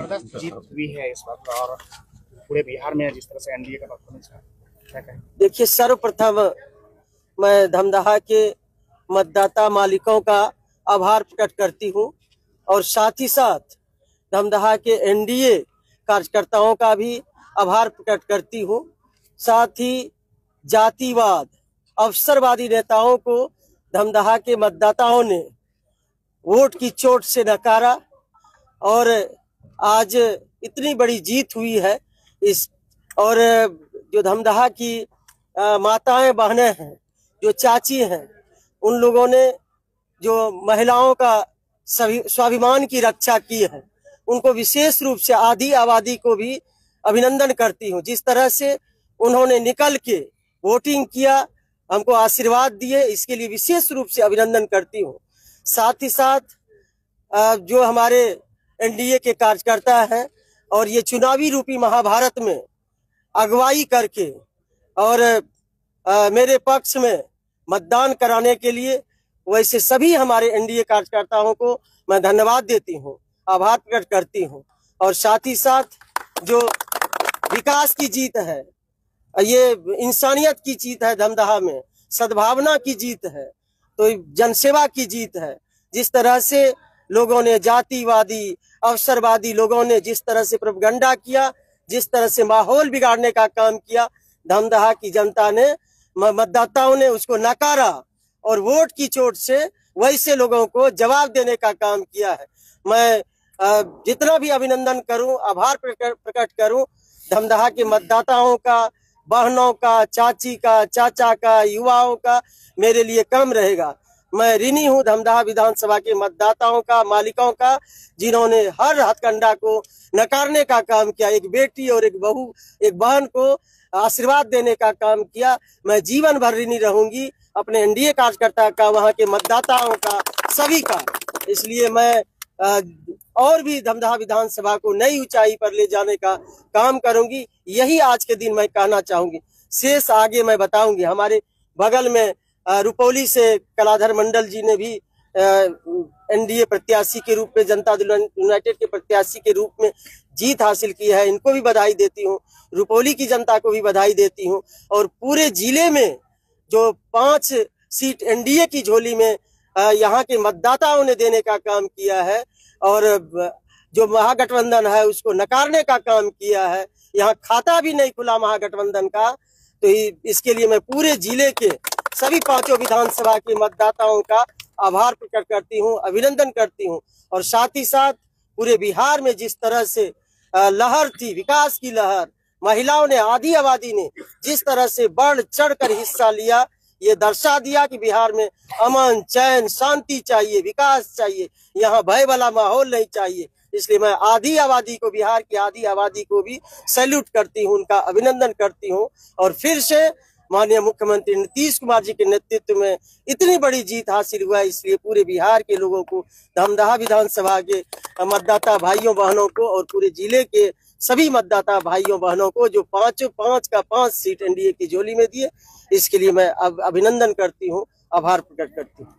जबरदस्त जीत हुई है इस वक्त और पूरे बिहार में जिस तरह से एनडीए का परफॉर्मेंस है, क्या कहें? देखिए, सर्वप्रथम मैं धमदाहा के मतदाता मालिकों का आभार प्रकट करती हूँ और साथ ही साथ धमदाहा के एनडीए कार्यकर्ताओं का भी आभार प्रकट करती हूँ। साथ ही जातिवाद अवसरवादी नेताओं को धमदाहा के मतदाताओं ने वोट की चोट से नकारा और आज इतनी बड़ी जीत हुई है। इस और जो धमदाहा की माताएं बहनें हैं, जो चाची हैं, उन लोगों ने जो महिलाओं का स्वाभिमान की रक्षा की है, उनको विशेष रूप से आधी आबादी को भी अभिनंदन करती हूँ। जिस तरह से उन्होंने निकल के वोटिंग किया, हमको आशीर्वाद दिए, इसके लिए विशेष रूप से अभिनंदन करती हूँ। साथ ही साथ जो हमारे एनडीए के कार्यकर्ता हैं और ये चुनावी रूपी महाभारत में अगुवाई करके और मेरे पक्ष में मतदान कराने के लिए, वैसे सभी हमारे एनडीए कार्यकर्ताओं को मैं धन्यवाद देती हूं, आभार प्रकट करती हूं। और साथ ही साथ जो विकास की जीत है, ये इंसानियत की जीत है, धमदाहा में सद्भावना की जीत है, तो जनसेवा की जीत है। जिस तरह से लोगों ने जातिवादी अवसरवादी लोगों ने जिस तरह से प्रोपगंडा किया, जिस तरह से माहौल बिगाड़ने का काम किया, धमदाहा की जनता ने, मतदाताओं ने उसको नकारा और वोट की चोट से वैसे लोगों को जवाब देने का काम किया है। मैं जितना भी अभिनंदन करूं, आभार प्रकट करूं धमदाहा के मतदाताओं का, बहनों का, चाची का, चाचा का, युवाओं का, मेरे लिए कम रहेगा। मैं ऋणी हूं धमदाहा विधानसभा के मतदाताओं का, मालिकों का, जिन्होंने हर हथकंडा को नकारने का काम किया, एक बेटी और एक बहू, एक बहन को आशीर्वाद देने का काम किया। मैं जीवन भर ऋणी रहूंगी अपने एनडीए कार्यकर्ता का, वहां के मतदाताओं का, सभी का। इसलिए मैं और भी धमदाहा विधानसभा को नई ऊंचाई पर ले जाने का काम करूंगी। यही आज के दिन मैं कहना चाहूंगी। शेष आगे मैं बताऊंगी। हमारे बगल में रुपौली से कलाधर मंडल जी ने भी एनडीए प्रत्याशी के रूप में, जनता दल यूनाइटेड के प्रत्याशी के रूप में जीत हासिल की है। इनको भी बधाई देती हूँ, रुपौली की जनता को भी बधाई देती हूँ। और पूरे जिले में जो 5 सीट एनडीए की झोली में यहाँ के मतदाताओं ने देने का काम किया है और जो महागठबंधन है उसको नकारने का काम किया है। यहाँ खाता भी नहीं खुला महागठबंधन का। तो इसके लिए मैं पूरे जिले के सभी 5 विधानसभा के मतदाताओं का आभार प्रकट करती हूँ, अभिनंदन करती हूँ। और साथ ही साथ पूरे बिहार में जिस तरह से लहर थी, विकास की लहर, महिलाओं ने, आधी आबादी ने जिस तरह से बढ़ चढ़ कर हिस्सा लिया, ये दर्शा दिया कि बिहार में अमन, चैन, शांति चाहिए, विकास चाहिए, यहाँ भय वाला माहौल नहीं चाहिए। इसलिए मैं आधी आबादी को, बिहार की आधी आबादी को भी सैल्यूट करती हूँ, उनका अभिनंदन करती हूँ। और फिर से माननीय मुख्यमंत्री नीतीश कुमार जी के नेतृत्व में इतनी बड़ी जीत हासिल हुआ है। इसलिए पूरे बिहार के लोगों को, धमदाहा विधानसभा के मतदाता भाइयों बहनों को और पूरे जिले के सभी मतदाता भाइयों बहनों को जो 5 सीट एनडीए की झोली में दिए, इसके लिए मैं अभिनंदन करती हूँ, आभार प्रकट करती हूँ।